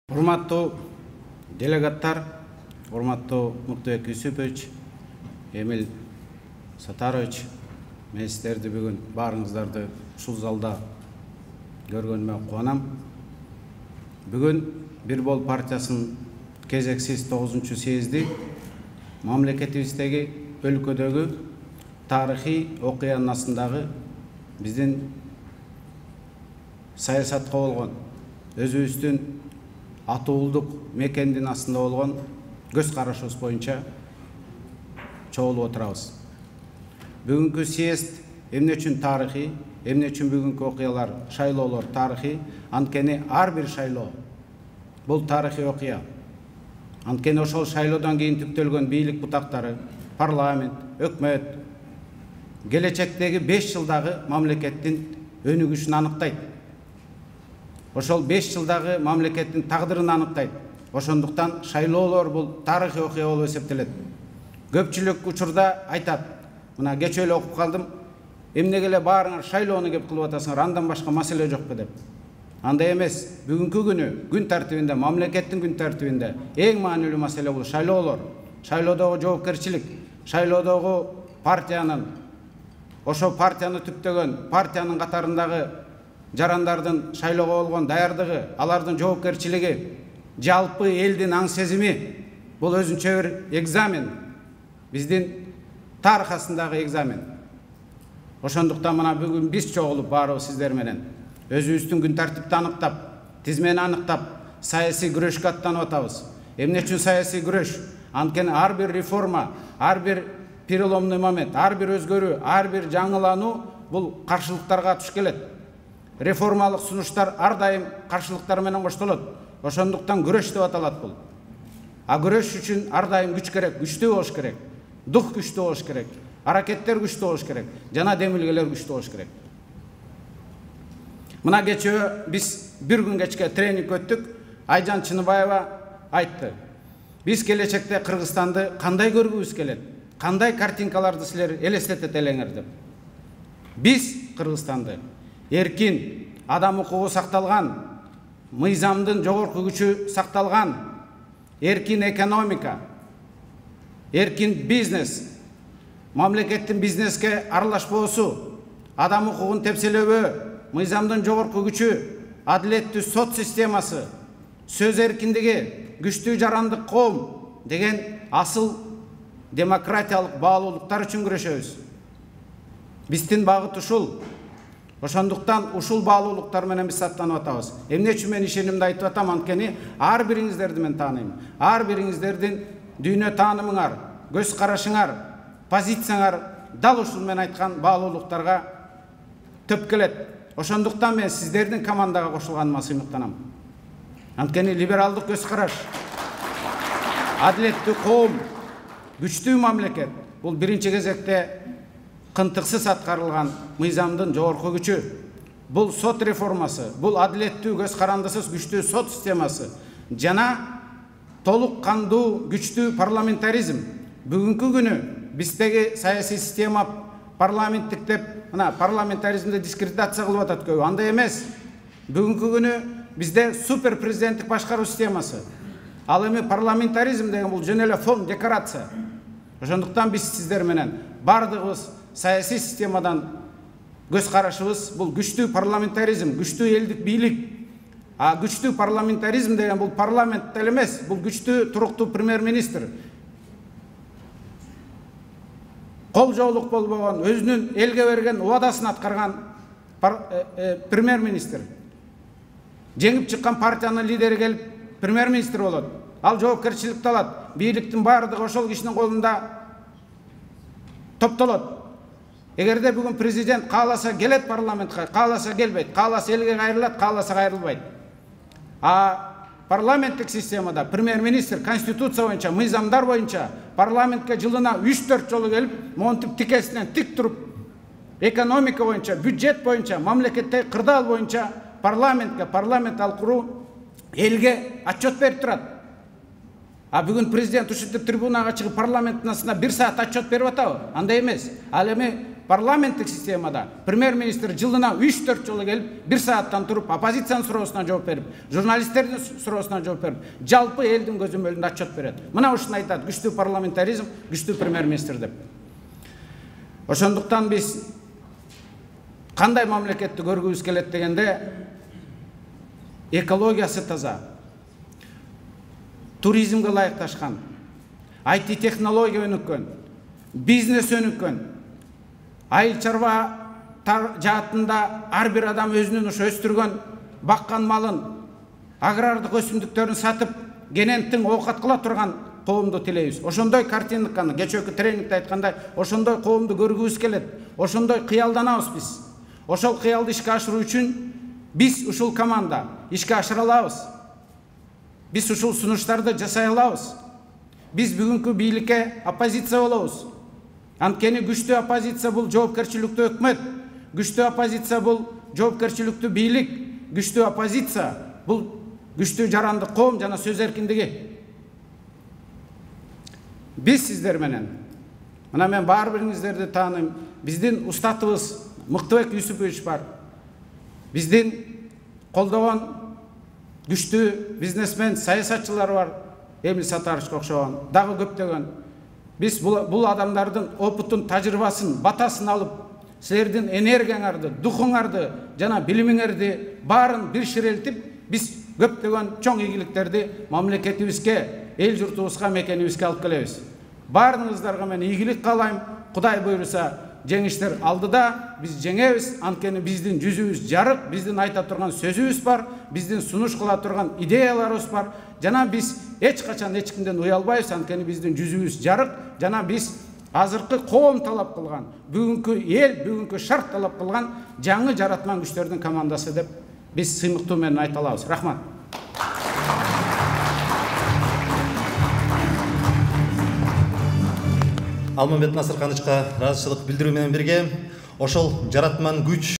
Урматтуу делегаттар, урматтуу Муктубек Юсупович, Эмил Сатарович, мен сиздерди бүгүн баарыңыздарды ушул залда көргөнүмө кубанам. Бүгүн Бир Бол партиясынын кезексиз 9-чу съезди мамлекетибиздеги өлкөдөгү тарыхый окуянын астындагы биздин саясатка болгон өзүбүздүн атуулдук мекендин астында болгон көз карашыбыз боюнча чогулуп отурабыз. Бүгүнкү съезд эмне үчүн тарыхый, эмне үчүн бүгүнкү окуялар, шайлоолор тарыхый? Анткени ар бир шайлоо бул тарыхый окуя. Анткени ошол шайлоодон кийин түптөлгөн бийлик бутактары, парламент, өкмөт келечектеги 5 жылдагы мамлекеттин өнүгүшүн аныктайт. Ошол 5 жылдагы мамлекеттин тагдырын аныктайт. Ошондуктан шайлоолор бул тарыхый окуя болуп эсептелет. Көпчүлүк учурда айтат, мына кечээ эле окуп калдым, эмнеге эле баарыңар шайлоону кеп кылып атасыңар, андан башка маселе жокпу деп. Андай эмес. Бүгүнкү күнү күн тартибинде, мамлекеттин күн тартибинде эң маанилүү маселе бул шайлоолор. Шайлоодогу жоопкерчилик, шайлоодогу партиянын, ошо партияны түптөгөн партиянын катарындагы жарандардын шайлоого болгон даярдыгы, алардын жоопкерчилиги, жалпы элдин аң сезими бул өзүнчө бир экзамен, биздин тарыхасындагы экзамен. Ошондуктан мына бүгүн биз чогулуп баарыбыз сиздер менен өзүбүздүн күн тартипти аныктап, тизмени аныктап, саясий күрөшкө аттанып атабыз. Эмне үчүн саясий күрөш? Анткени ар бир реформа, ар бир переломный момент, ар бир өзгөрүү, ар бир жаңылануу бул каршылыктарга туш келет. Реформалык сунуштар ар дайым каршылыктар менен коштолот. Ошондуктан күрөш деп аталат бул. А күрөш үчүн ар дайым күч керек, күчтүү болуш керек. Дух күчтүү болуш керек. Аракеттер күчтүү болуш керек. Жана демилгелер күчтүү болуш керек. Мына кечээ биз бир күн кечке тренинг өттүк. Айжан Чыныбаева айтты. Биз келечекте Кыргызстанды кандай көргүбүз келет? Кандай картинкаларды силер элестетет элеңер деп. Биз Кыргызстанды эркин, адам укугу сакталган, мыйзамдын жогорку күчү сакталган, эркин экономика, эркин бизнес, мамлекеттин бизнеске аралашпоосу, адам укугун тепселебөө, мыйзамдын жогорку күчү, адилеттүү сот системасы, сөз эркиндиги, күчтүү жарандык коом деген асыл демократиялык баалуулуктар үчүн күрөшөбүз. Биздин багыт ушул. Ошондуктан ушул баалуулуктар менен биз аттанып атабыз. Эмне үчүн мен ишенимди айтып атам? Анткени ар бириңиздерди мен тааныйм. Ар бириңиздердин дүйнө таанымыңар, көз карашыңар, позицияңар дал ушул мен айткан баалуулуктарга төп келет. Ошондуктан мен сиздердин командага кошулганыма сыймыктанам. Анткени либералдык көз караш, адилеттүү коом, күчтүү мамлекет бул биринчи кезекте кынтыксыз аткарылган мыйзамдын жогорку күчү. Бул сот реформасы, бул адилеттүү көз карандысыз күчтүү сот системасы жана толук кандуу күчтүү парламентаризм. Бүгүнкү күнү биздеги саясий система парламенттик деп, мына парламентаризмди дискредитация кылып атат көбү. Андай эмес. Бүгүнкү күнү бизде супер президенттик башкаруу системасы. Ал эми парламентаризм деген бул жөн эле фон, декорация. Ошондуктан биз сиздер менен бардыгыбыз саясий системадан көз карашыбыз бул күчтүү парламентаризм, күчтүү элдик бийлик. А күчтүү парламентаризм деген бул парламент деле эмес, бул күчтүү туруктуу премьер-министр. Кол жоолук болбогон, өзүнүн элге берген убадасын аткарган премьер-министр. Жеңип чыккан партиянын лидери келип премьер-министр болот. Ал жоопкерчиликти алат. Бийликтин баардыгы ошол кишинин колунда топтолот. Эгерде бүгүн президент кааласа келет парламентке, кааласа келбейт, кааласа элге кайрылат, кааласа кайрылбайт. А парламенттик системада премьер-министр конституция боюнча, мыйзамдар боюнча парламентке жылына 3-4 жолу келип, монтип тикесинен тик туруп, экономика боюнча, бюджет боюнча, мамлекеттеги кырдаал боюнча парламент алкуруу элге отчет берип турат. А бүгүн президент ушинтип трибунага чыгып парламенттин астына 1 саат отчет берип атабы? Андай эмес. Ал эми парламенттик системада премьер-министр жылына 3-4 жолу келип 1 сааттан туруп оппозициянын суроосуна жооп берип, журналисттердин суроосуна жооп берип, жалпы элдин көзөмөлүндө отчет берет. Мына ушуну айтат күчтүү парламентаризм, күчтүү премьер-министр деп. Ошондуктан биз кандай мамлекетти көргүбүз келет дегенде, экологиясы таза, туризмге ылайыкташкан, IT технология өнүккөн, бизнес өнүккөн, айыл чарба жаатында ар бир адам өзүнүн ошо өстүргөн, баккан малын, агрардык өсүмдүктөрүн сатып, генеттин оокат кыла турган коомду тилейбиз. Ошондой картинканы, кечээки тренингде айткандай, ошондой коомду көргүбүз келет. Ошондой кыялданабыз биз. Ошол кыялды ишке ашыруу үчүн биз ушул команда ишке ашыра алабыз. Биз ушул сунуштарды жасай алабыз. Биз бүгүнкү бийликке оппозиция болобуз. Анткени күчтүү оппозиция бул жоопкерчиликтүү өкмөт, күчтүү оппозиция бул жоопкерчиликтүү бийлик, күчтүү оппозиция бул күчтүү жарандык коом жана сөз эркиндиги. Биз сиздер менен, мына мен баары бириңиздерди тааныйм, биздин устатыбыз Мыктыбек Юсупович бар. Биздин колдогон күчтүү бизнесмен, саясатчылар бар. Эмил Сатаровичке окшогон, дагы көптөгөн. Биз бул адамдардын опытын, тажрыйбасын, батасын алып, силердин энергияңарды, духуңарды жана билимиңерди баарын бир ширелтип, биз көптөгөн чоң ийгиликтерди мамлекетибизге, эл журтубузга, мекенибизге алып келебиз. Баарыңыздарга мен ийгилик каалайм. Кудай буйруса, жеңиштер алдыда, биз жеңебиз. Анткени биздин жүзүбүз жарык, биздин айта турган сөзүбүз бар, биздин сунуш кыла турган идеяларыбыз бар. Жана биз эч качан эч кимден уялбайбыз, анткени биздин жүзүбүз жарык, жана биз азыркы коом талап кылган, бүгүнкү эл, бүгүнкү шарт талап кылган жаңы жаратман күчтөрдүн командасы деп биз сыймыктуу менен айта алабыз. Рахмат. Алмамбет Насыркановичка ыраазычылык билдирүү менен бирге ошол жаратман күч